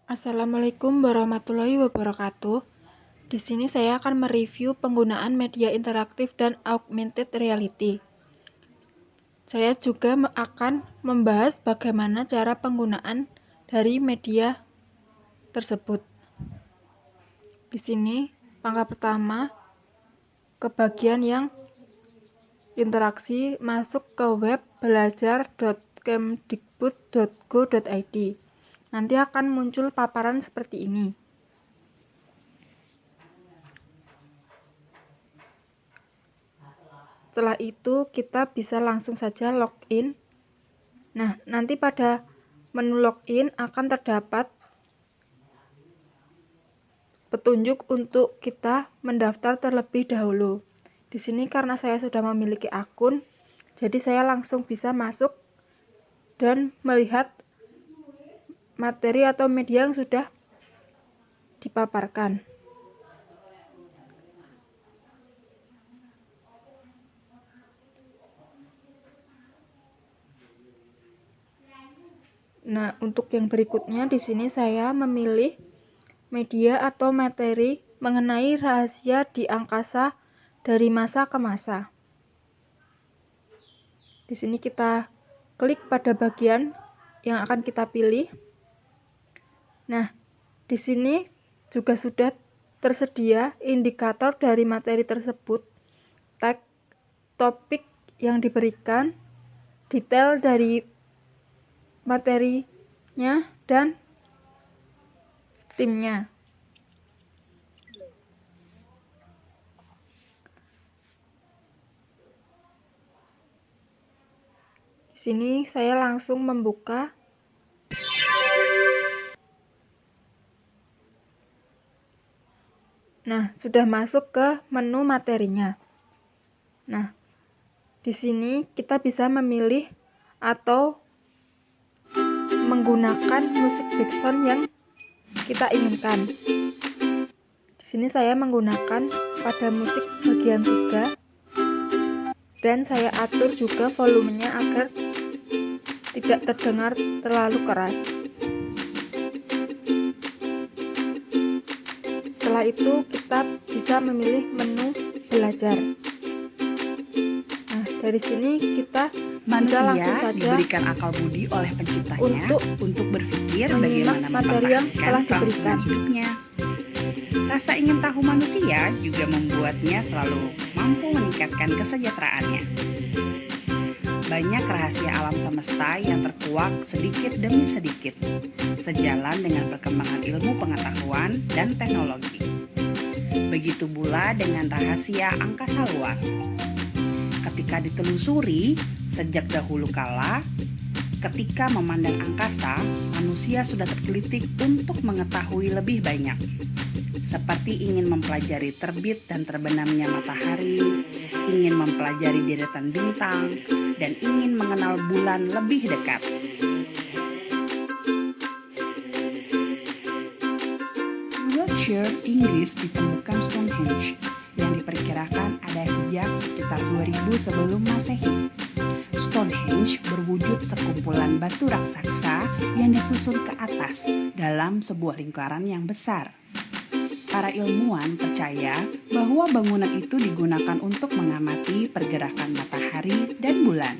Assalamualaikum warahmatullahi wabarakatuh. Di sini saya akan mereview penggunaan media interaktif dan augmented reality. Saya juga akan membahas bagaimana cara penggunaan dari media tersebut. Di sini langkah pertama ke bagian yang interaksi, masuk ke web belajar.kemdikbud.go.id. Nanti akan muncul paparan seperti ini. Setelah itu kita bisa langsung saja login. Nah, nanti pada menu login akan terdapat petunjuk untuk kita mendaftar terlebih dahulu. Di sini karena saya sudah memiliki akun, jadi saya langsung bisa masuk dan melihat materi atau media yang sudah dipaparkan. Nah, untuk yang berikutnya di sini saya memilih media atau materi mengenai rahasia di angkasa dari masa ke masa. Di sini kita klik pada bagian yang akan kita pilih. Nah, di sini juga sudah tersedia indikator dari materi tersebut, tag, topik yang diberikan, detail dari materinya, dan timnya. Di sini saya langsung membuka. Nah, sudah masuk ke menu materinya. Nah, di sini kita bisa memilih atau menggunakan musik background yang kita inginkan. Di sini saya menggunakan pada musik bagian 3 dan saya atur juga volumenya agar tidak terdengar terlalu keras. Setelah itu kita bisa memilih menu belajar. Nah, dari sini kita Manusia diberikan akal budi oleh penciptanya untuk berpikir bagaimana materi yang telah diberikan hidupnya. Rasa ingin tahu manusia juga membuatnya selalu mampu meningkatkan kesejahteraannya. Banyak rahasia alam semesta yang terkuak sedikit demi sedikit, sejalan dengan perkembangan ilmu pengetahuan dan teknologi. Begitu pula dengan rahasia angkasa luar. Ketika ditelusuri, sejak dahulu kala, ketika memandang angkasa, manusia sudah tergelitik untuk mengetahui lebih banyak. Seperti ingin mempelajari terbit dan terbenamnya matahari, ingin mempelajari deretan bintang, dan ingin mengenal bulan lebih dekat. Di Wiltshire, Inggris ditemukan Stonehenge yang diperkirakan ada sejak sekitar 2000 sebelum Masehi. Stonehenge berwujud sekumpulan batu raksasa yang disusun ke atas dalam sebuah lingkaran yang besar. Para ilmuwan percaya bahwa bangunan itu digunakan untuk mengamati pergerakan matahari dan bulan.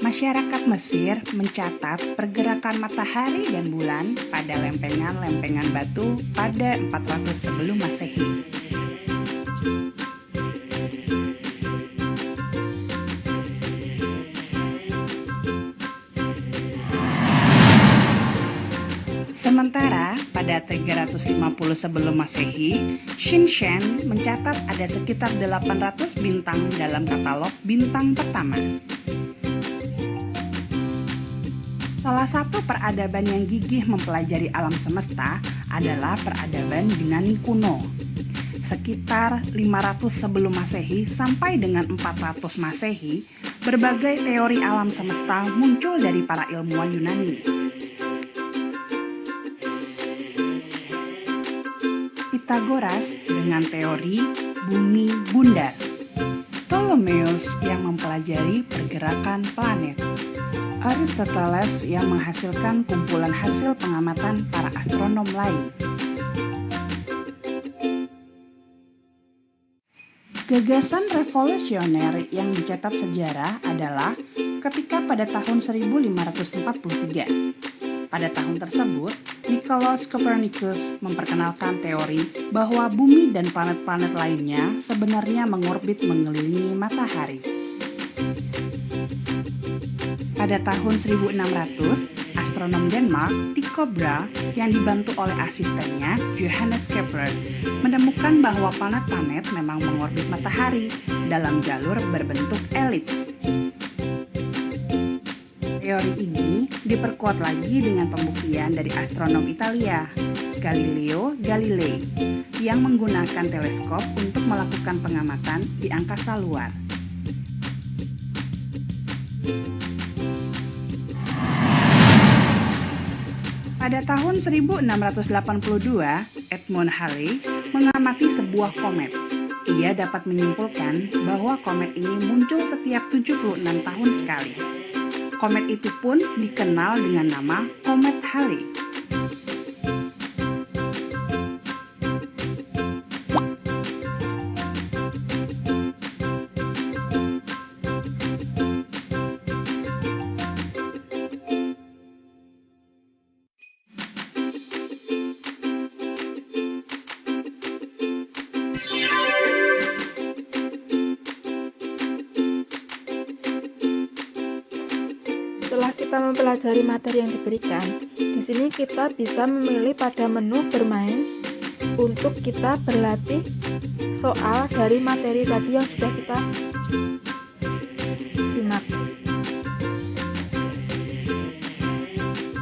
Masyarakat Mesir mencatat pergerakan matahari dan bulan pada lempengan-lempengan batu pada 400 sebelum Masehi. Sementara pada 350 sebelum Masehi, Shinshen mencatat ada sekitar 800 bintang dalam katalog bintang pertama. Salah satu peradaban yang gigih mempelajari alam semesta adalah peradaban Yunani kuno. Sekitar 500 sebelum Masehi sampai dengan 400 Masehi, berbagai teori alam semesta muncul dari para ilmuwan Yunani. Pythagoras dengan teori bumi bundar, Ptolemeus yang mempelajari pergerakan planet, Aristoteles yang menghasilkan kumpulan hasil pengamatan para astronom lain. Gagasan revolusioner yang dicatat sejarah adalah ketika pada tahun 1543. Pada tahun tersebut, Nicolaus Copernicus memperkenalkan teori bahwa bumi dan planet-planet lainnya sebenarnya mengorbit mengelilingi matahari. Pada tahun 1600, astronom Denmark Tycho Brahe yang dibantu oleh asistennya Johannes Kepler menemukan bahwa planet-planet memang mengorbit matahari dalam jalur berbentuk elips. Teori ini diperkuat lagi dengan pembuktian dari astronom Italia, Galileo Galilei, yang menggunakan teleskop untuk melakukan pengamatan di angkasa luar. Pada tahun 1682, Edmund Halley mengamati sebuah komet. Ia dapat menyimpulkan bahwa komet ini muncul setiap 76 tahun sekali. Komet itu pun dikenal dengan nama Komet Halley. Setelah kita mempelajari materi yang diberikan, di sini kita bisa memilih pada menu bermain untuk kita berlatih soal dari materi tadi yang sudah kita simak.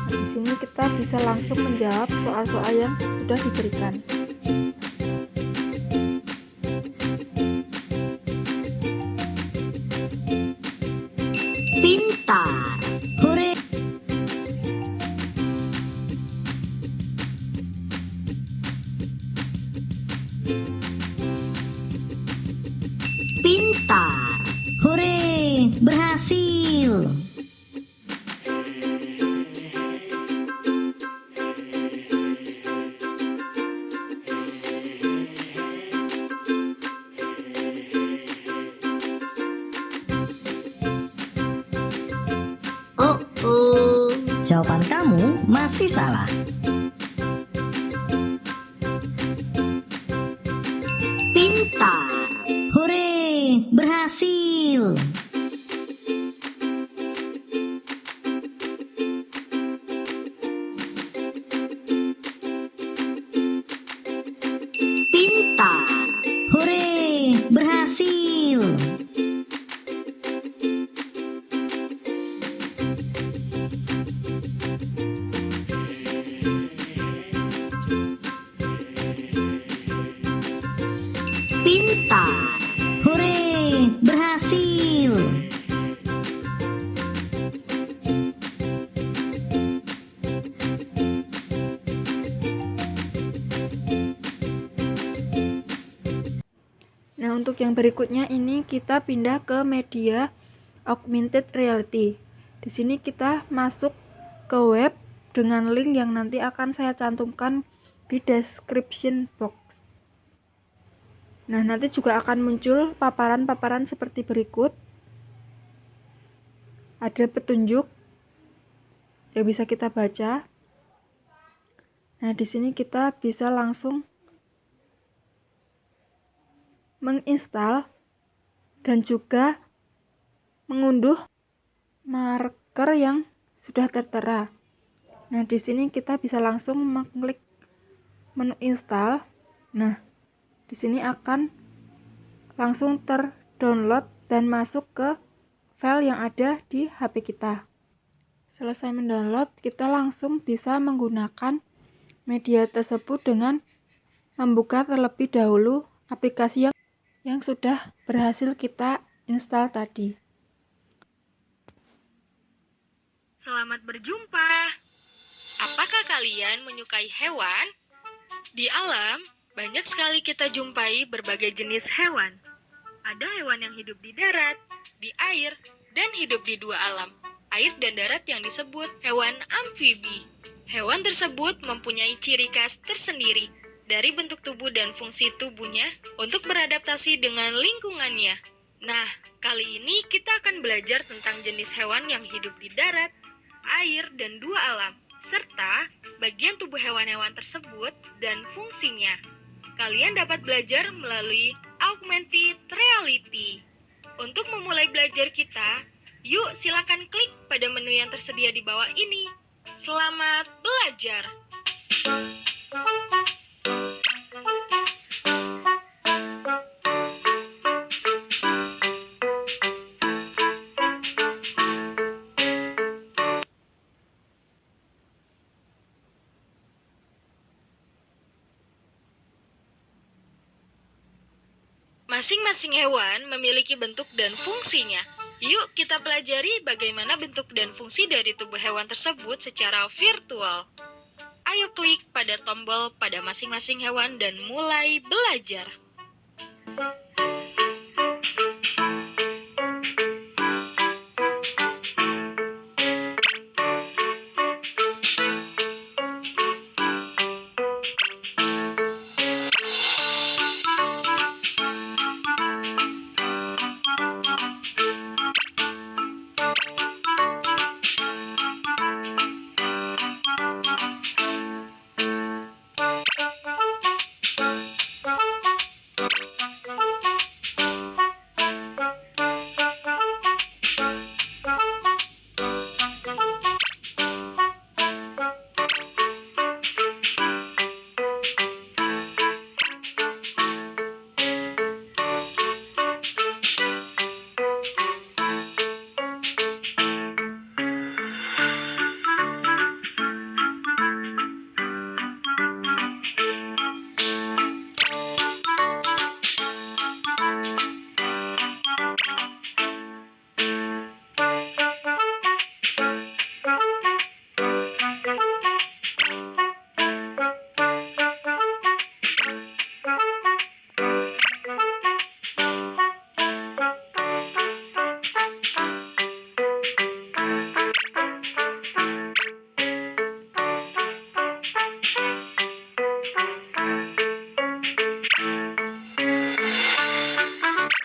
Di sini kita bisa langsung menjawab soal-soal yang sudah diberikan. Pintar, hore! Pintar, hore! Berhasil! Jawaban kamu masih salah. Pintar, hore, berhasil. Pintar, hore, berhasil. Pintar, hore, berhasil. Nah, untuk yang berikutnya ini kita pindah ke media augmented reality. Di sini kita masuk ke web dengan link yang nanti akan saya cantumkan di description box. Nah, nanti juga akan muncul paparan-paparan seperti berikut. Ada petunjuk yang bisa kita baca. Nah, di sini kita bisa langsung menginstal dan juga mengunduh marker yang sudah tertera. Nah, di sini kita bisa langsung mengklik menu install. Nah, di sini akan langsung terdownload dan masuk ke file yang ada di HP kita. Selesai mendownload, kita langsung bisa menggunakan media tersebut dengan membuka terlebih dahulu aplikasi yang sudah berhasil kita install tadi. Selamat berjumpa. Apakah kalian menyukai hewan? Di alam, banyak sekali kita jumpai berbagai jenis hewan. Ada hewan yang hidup di darat, di air, dan hidup di dua alam, air dan darat, yang disebut hewan amfibi. Hewan tersebut mempunyai ciri khas tersendiri dari bentuk tubuh dan fungsi tubuhnya untuk beradaptasi dengan lingkungannya. Nah, kali ini kita akan belajar tentang jenis hewan yang hidup di darat, air, dan dua alam, serta bagian tubuh hewan-hewan tersebut dan fungsinya. Kalian dapat belajar melalui augmented reality. Untuk memulai belajar kita, yuk silakan klik pada menu yang tersedia di bawah ini. Selamat belajar! Masing-masing hewan memiliki bentuk dan fungsinya. Yuk kita pelajari bagaimana bentuk dan fungsi dari tubuh hewan tersebut secara virtual. Ayo klik pada tombol pada masing-masing hewan dan mulai belajar.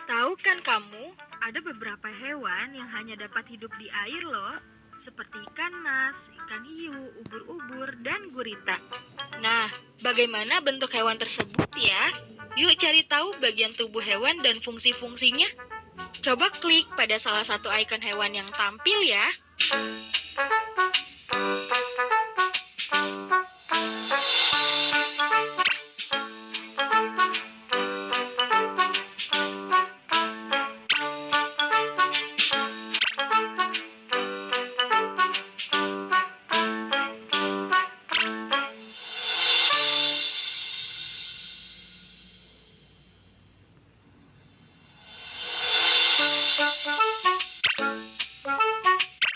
Tahu kan kamu, ada beberapa hewan yang hanya dapat hidup di air loh, seperti ikan mas, ikan hiu, ubur-ubur, dan gurita. Nah, bagaimana bentuk hewan tersebut ya? Yuk cari tahu bagian tubuh hewan dan fungsi-fungsinya. Coba klik pada salah satu ikon hewan yang tampil ya.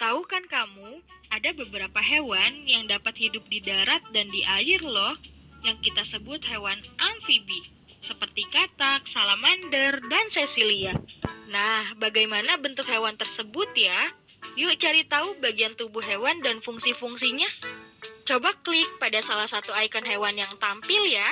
Tahu kan kamu, ada beberapa hewan yang dapat hidup di darat dan di air loh, yang kita sebut hewan amfibi, seperti katak, salamander, dan sesilia. Nah, bagaimana bentuk hewan tersebut ya? Yuk cari tahu bagian tubuh hewan dan fungsi-fungsinya. Coba klik pada salah satu ikon hewan yang tampil ya.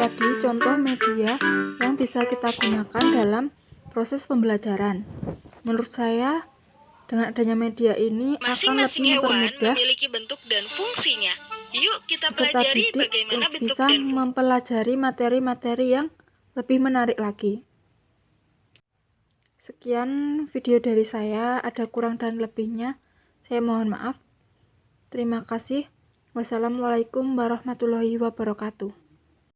tadi contoh media yang bisa kita gunakan dalam proses pembelajaran. Menurut saya, dengan adanya media ini akan Masing-masing lebih hewan mempermudah memiliki bentuk dan fungsinya. Yuk kita peserta pelajari didik bagaimana untuk bentuk bisa dan fungsi. mempelajari materi-materi yang lebih menarik lagi. Sekian video dari saya, ada kurang dan lebihnya. Saya mohon maaf. Terima kasih. Wassalamualaikum warahmatullahi wabarakatuh.